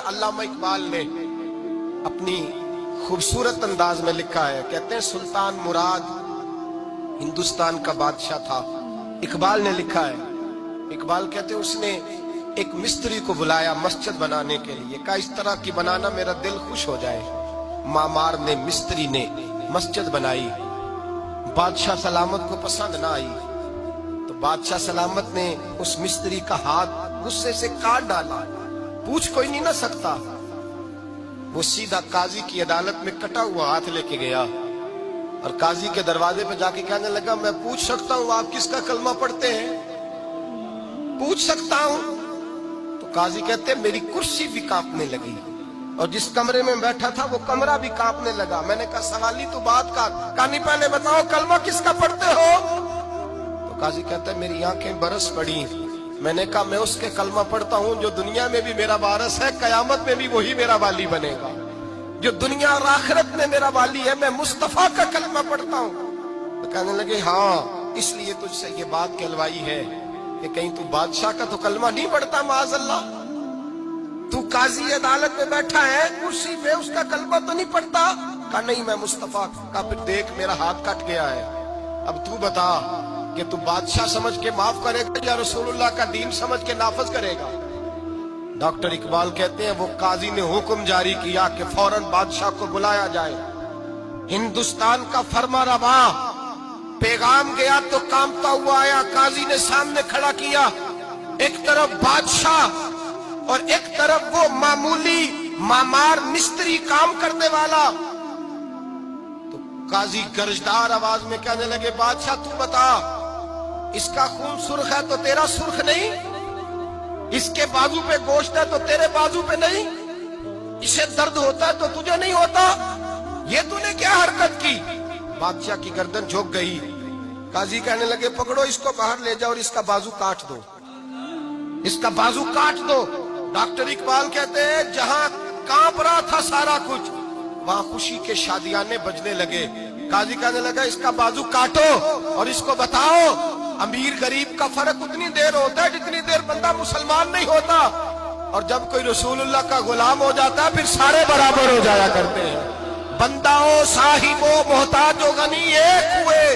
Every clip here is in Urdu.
علامہ اقبال نے اپنی خوبصورت انداز میں لکھا ہے، کہتے ہیں سلطان مراد ہندوستان کا بادشاہ تھا۔ اقبال نے لکھا ہے، اقبال کہتے ہیں اس نے ایک مستری کو بلایا مسجد بنانے کے لیے، کہا اس طرح کی بنانا میرا دل خوش ہو جائے۔ معمار نے مستری نے مسجد بنائی، بادشاہ سلامت کو پسند نہ آئی تو بادشاہ سلامت نے اس مستری کا ہاتھ غصے سے کاٹ ڈالا، پوچھ کوئی نہیں نہ سکتا۔ وہ سیدھا قاضی کی عدالت میں کٹا ہوا ہاتھ لے کے گیا اور قاضی کے دروازے پہ جا کے کہنے لگا میں پوچھ سکتا ہوں آپ کس کا کلمہ پڑھتے ہیں؟ پوچھ سکتا ہوں؟ تو قاضی کہتے میری کرسی بھی کانپنے لگی اور جس کمرے میں بیٹھا تھا وہ کمرہ بھی کانپنے لگا۔ میں نے کہا سوالی تو بات کا کہانی، پہلے بتاؤ کلمہ کس کا پڑھتے ہو؟ تو قاضی کہتا ہے میری آنکھیں برس پڑی۔ میں نے کہا میں اس کے کلمہ پڑھتا ہوں جو دنیا میں بھی میرا وارث ہے، قیامت میں بھی وہی میرا والی بنے گا، جو دنیا اور آخرت میں میرا والی ہے، میں مصطفیٰ کا کلمہ پڑھتا ہوں۔ تو کہنے لگے ہاں اس لیے تجھ سے یہ بات کہلوائی ہے کہ کہیں تو بادشاہ کا تو کلمہ نہیں پڑھتا، معاذ اللہ، تو قاضی عدالت میں بیٹھا ہے کرسی پہ، اس کا کلمہ تو نہیں پڑھتا؟ کہا نہیں میں مصطفیٰ کا۔ پھر دیکھ میرا ہاتھ کٹ گیا ہے، اب تو بتا کہ تو بادشاہ سمجھ کے معاف کرے گا یا رسول اللہ کا دین سمجھ کے نافذ کرے گا؟ ڈاکٹر اقبال کہتے ہیں وہ قاضی نے حکم جاری کیا کہ فوراً بادشاہ کو بلایا جائے۔ ہندوستان کا فرما روا پیغام گیا تو کانپتا ہوا آیا، قاضی نے سامنے کھڑا کیا، ایک طرف بادشاہ اور ایک طرف وہ معمولی معمار مستری کام کرنے والا۔ تو قاضی گرجدار آواز میں کہنے لگے بادشاہ تو بتا، اس کا خون سرخ ہے تو تیرا سرخ نہیں، اس کے بازو پہ گوشت ہے تو تیرے بازو پہ نہیں، اسے درد ہوتا ہے تو تجھے نہیں ہوتا، یہ تو نے کیا حرکت کی؟ بادشاہ کی گردن جھک گئی۔ قاضی کہنے لگے پکڑو اس کو باہر لے جاؤ اور اس کا بازو کاٹ دو، اس کا بازو کاٹ دو۔ ڈاکٹر اقبال کہتے ہیں جہاں کانپ رہا تھا سارا کچھ وہاں خوشی کے شادیانے بجنے لگے۔ قاضی کہنے لگا اس کا بازو کاٹو اور اس کو بتاؤ امیر غریب کا فرق اتنی دیر ہوتا ہے جتنی دیر بندہ مسلمان نہیں ہوتا، اور جب کوئی رسول اللہ کا غلام ہو جاتا ہے پھر سارے برابر ہو جایا کرتے ہیں۔ بنداؤ صاحب و محتاج و غنی ایک ہوئے،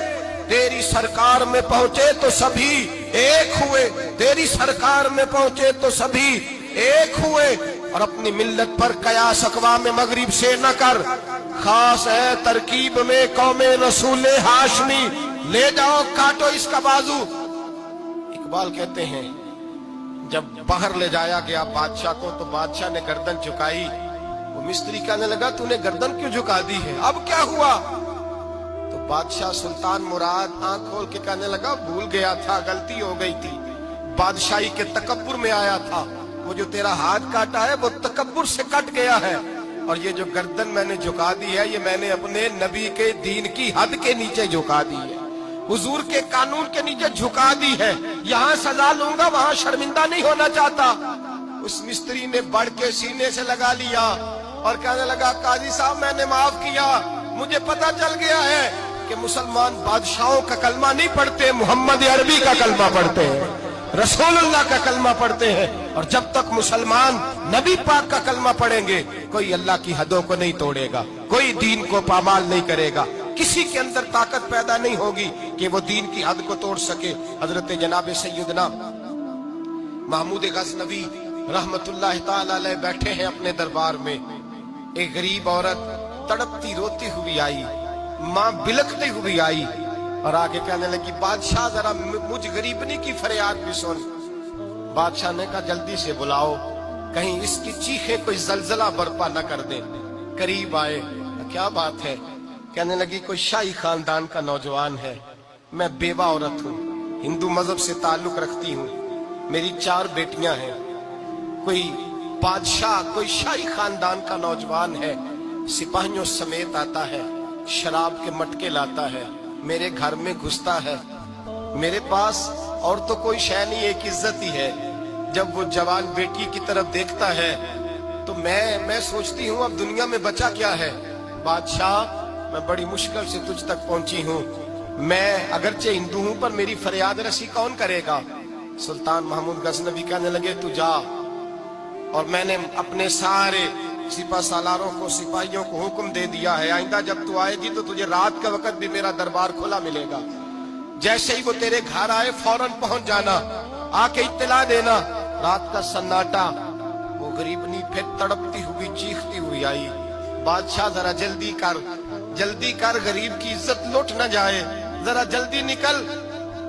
تیری سرکار میں پہنچے تو سبھی ایک ہوئے، تیری سرکار میں پہنچے تو سبھی ایک ہوئے۔ اور اپنی ملت پر قیاس اقوام مغرب سے نہ کر، خاص ہے ترکیب میں قوم رسول ہاشمی، لے جاؤ کاٹو اس کا بازو۔ اقبال کہتے ہیں جب باہر لے جایا گیا بادشاہ کو تو بادشاہ نے گردن جھکائی۔ وہ مستری کہنے لگا تو نے گردن کیوں جھکا دی ہے، اب کیا ہوا؟ تو بادشاہ سلطان مراد آنکھ کھول کے کہنے لگا بھول گیا تھا، غلطی ہو گئی تھی، بادشاہی کے تکبر میں آیا تھا، وہ جو تیرا ہاتھ کاٹا ہے وہ تکبر سے کٹ گیا ہے، اور یہ جو گردن میں نے جھکا دی ہے یہ میں نے اپنے نبی کے دین کی حد کے نیچے جھکا دی ہے، حضور کے قانون کے نیچے جھکا دی ہے، یہاں سزا لوں گا وہاں شرمندہ نہیں ہونا چاہتا۔ اس مستری نے بڑھ کے سینے سے لگا لیا اور کہنے لگا قاضی صاحب میں نے معاف کیا، مجھے پتہ چل گیا ہے کہ مسلمان بادشاہوں کا کلمہ نہیں پڑھتے، محمد عربی کا کلمہ پڑھتے ہیں، رسول اللہ کا کلمہ پڑھتے ہیں، اور جب تک مسلمان نبی پاک کا کلمہ پڑھیں گے کوئی اللہ کی حدوں کو نہیں توڑے گا، کوئی دین کو پامال نہیں کرے گا، کسی کے اندر طاقت پیدا نہیں ہوگی کہ وہ دین کی حد کو توڑ سکے۔ حضرت جناب سیدنا محمود غزنوی رحمت اللہ تعالی علیہ بیٹھے ہیں اپنے دربار میں، ایک غریب عورت تڑپتی روتی ہوئی آئی، ماں بلکتی ہوئی آئی اور آگے کہنے لگی بادشاہ ذرا مجھ غریبنی کی فریاد بھی سن۔ بادشاہ نے کہا جلدی سے بلاؤ کہیں اس کی چیخیں کوئی زلزلہ برپا نہ کر دیں۔ قریب آئے، کیا بات ہے؟ کہنے لگی کوئی شاہی خاندان کا نوجوان ہے، میں بیوہ عورت ہوں، ہندو مذہب سے تعلق رکھتی ہوں، میری 4 بیٹیاں ہیں، کوئی بادشاہ کوئی شاہی خاندان کا نوجوان ہے، سپاہیوں سمیت آتا ہے، شراب کے مٹکے لاتا ہے، میرے گھر میں گھستا ہے، میرے پاس اور تو کوئی شے نہیں، ایک عزت ہی ہے۔ جب وہ جوان بیٹی کی طرف دیکھتا ہے تو میں سوچتی ہوں اب دنیا میں بچا کیا ہے؟ بادشاہ میں بڑی مشکل سے تجھ تک پہنچی ہوں، میں اگرچہ ہندو ہوں پر میری فریاد رسی کون کرے گا؟ سلطان محمود غزنوی کہنے لگے تو جا اور میں نے اپنے سارے سپہ سالاروں کو سپاہیوں کو حکم دے دیا ہے آئندہ جب تو آئے گی تو تجھے رات کا وقت بھی میرا دربار کھلا ملے گا، جیسے ہی وہ تیرے گھر آئے فوراً پہنچ جانا، آ کے اطلاع دینا۔ رات کا سناٹا، وہ غریبنی پھر تڑپتی ہوئی چیختی ہوئی آئی، بادشاہ ذرا جلدی کر غریب کی عزت لوٹ نہ جائے، ذرا جلدی نکل،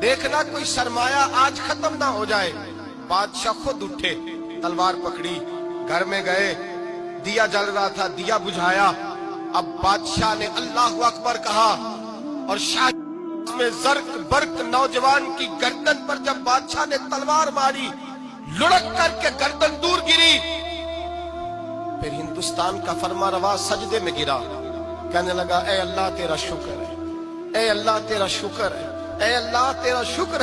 دیکھنا کوئی سرمایہ آج ختم نہ ہو جائے۔ بادشاہ خود اٹھے، تلوار پکڑی، گھر میں گئے، دیا جل رہا تھا، دیا بجھایا۔ اب بادشاہ نے اللہ اکبر کہا اور شاہ میں زرق برق نوجوان کی گردن پر جب بادشاہ نے تلوار ماری، لڑک کر کے گردن دور گری۔ پھر ہندوستان کا فرما روا سجدے میں گرا، کہنے لگا اے اللہ تیرا شکر ہے، اے اللہ تیرا شکر ہے، اے اللہ تیرا شکر ہے۔